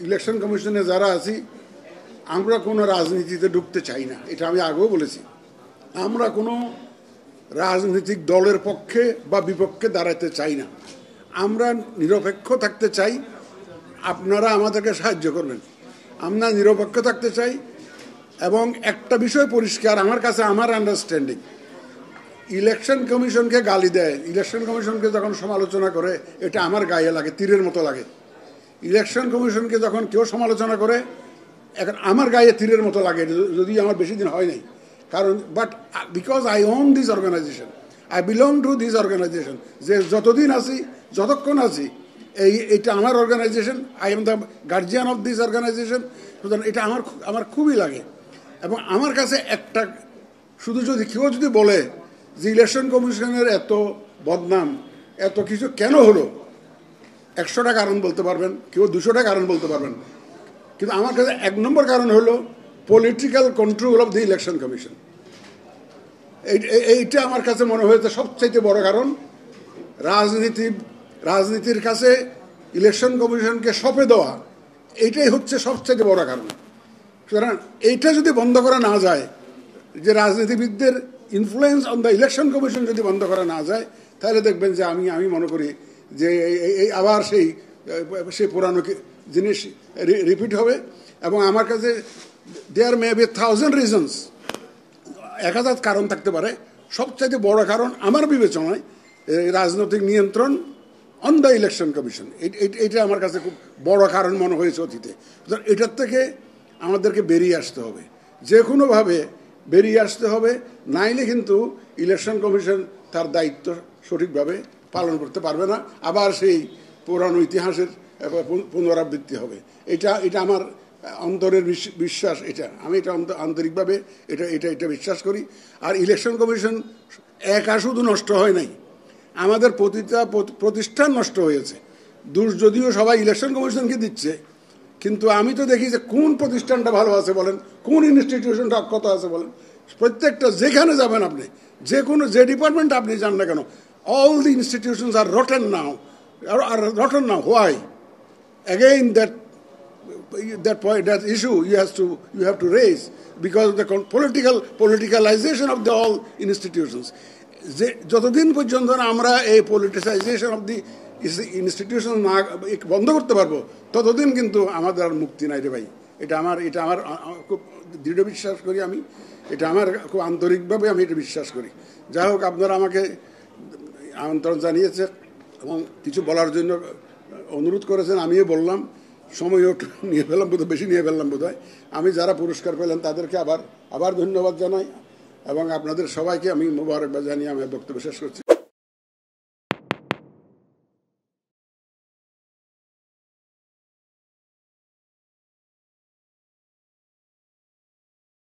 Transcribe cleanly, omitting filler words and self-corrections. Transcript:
Election কমিশনে যারা আছি আমরা কোনো রাজনীতিতে ঢুকতে চাই না, এটা আমি আগেও বলেছি। আমরা কোনো রাজনৈতিক দলের পক্ষে বা বিপক্ষে দাঁড়াতে চাই না, আমরা নিরপেক্ষ থাকতে চাই। আপনারা আমাদেরকে সাহায্য করবেন, আমরা নিরপেক্ষ থাকতে চাই। এবং একটা বিষয় পরিষ্কার আমার কাছে, আমার আন্ডারস্ট্যান্ডিং, ইলেকশন কমিশনকে গালি দেয়, ইলেকশন কমিশনকে যখন সমালোচনা করে এটা আমার গায়ে লাগে, তীরের মতো লাগে। ইলেকশন কমিশনকে যখন কেউ সমালোচনা করে এখন আমার গায়ে তীরের মতো লাগে, যদি আমার বেশি দিন হয় নাই। কারণ but because I own this organisation, I belong to this organisation, যে যতদিন আছি, যতক্ষণ আছি, এইটা আমার organisation, I am the guardian of this organisation. সুতরাং এটা আমার খুবই লাগে। এবং আমার কাছে একটা, শুধু যদি কেউ যদি বলে যে ইলেকশন কমিশনের এত বদনাম, এত কিছু কেন হলো, 100টা কারণ বলতে পারবেন, কেউ 200টা কারণ বলতে পারবেন, কিন্তু আমার কাছে 1 নম্বর কারণ হলো political control of the election commission. এইটা আমার কাছে মনে হয়েছে সবচাইতে বড় কারণ। রাজনীতির কাছে ইলেকশন কমিশনকে সঁপে দেওয়া, এইটাই হচ্ছে সবচাইতে বড় কারণ। সুতরাং এইটা যদি বন্ধ করা না যায়, যে রাজনীতিবিদদের influence on the election commission যদি বন্ধ করা না যায়, তাহলে দেখবেন যে আমি মনে করি যে এই আবার সেই পুরানো জিনিস রিপিট হবে। এবং আমার কাছে দেয়ার মে বি 1000 রিজনস, 1000 কারণ থাকতে পারে। সবচাইতে বড় কারণ আমার বিবেচনায় রাজনৈতিক নিয়ন্ত্রণ অন দ্য ইলেকশন কমিশন, এইটা আমার কাছে খুব বড় কারণ মনে হয়েছে অতীতে। এটার থেকে আমাদেরকে বেরিয়ে আসতে হবে, যে কোনোভাবে বেরিয়ে আসতে হবে, নাইলে কিন্তু ইলেকশন কমিশন তার দায়িত্ব সঠিকভাবে পালন করতে পারবে না, আবার সেই পুরানো ইতিহাসের পুনরাবৃত্তি হবে। এটা আমার অন্তরের বিশ্বাস, আমি এটা আন্তরিকভাবে এটা বিশ্বাস করি। আর ইলেকশন কমিশন একা শুধু নষ্ট হয় নাই, আমাদের প্রতিষ্ঠান নষ্ট হয়েছে। দোষ যদিও সবাই ইলেকশন কমিশনকে দিচ্ছে, কিন্তু আমি তো দেখি যে কোন প্রতিষ্ঠানটা ভালো আছে বলেন, কোন ইনস্টিটিউশনটা অক্ষত আছে বলেন। প্রত্যেকটা যেখানে যাবেন আপনি, যে ডিপার্টমেন্ট আপনি যান না কেন, all the institutions are rotten now. Why? Again, that issue you have to raise, because of the politicalization of the all institutions. যতদিন পর্যন্ত আমরা এই politicization of the institution না বন্ধ করতে পারবো, ততদিন কিন্তু আমাদের আর মুক্তি নাই রে ভাই। এটা আমার খুব দৃঢ় বিশ্বাস করি আমি, এটা আমার খুব আন্তরিকভাবে আমি এটা বিশ্বাস করি। যাই হোক, আপনারা আমাকে আমন্ত্রণ জানিয়েছে এবং কিছু বলার জন্য অনুরোধ করেছেন, আমিও বললাম। সময়ও নিয়ে ফেললাম, বেশি নিয়ে ফেললাম বোধহয়। আমি যারা পুরস্কার পেলেন তাদেরকে আবার ধন্যবাদ জানাই এবং আপনাদের সবাইকে আমি মোবারকবাদ জানিয়ে আমার বক্তব্য শেষ করছি।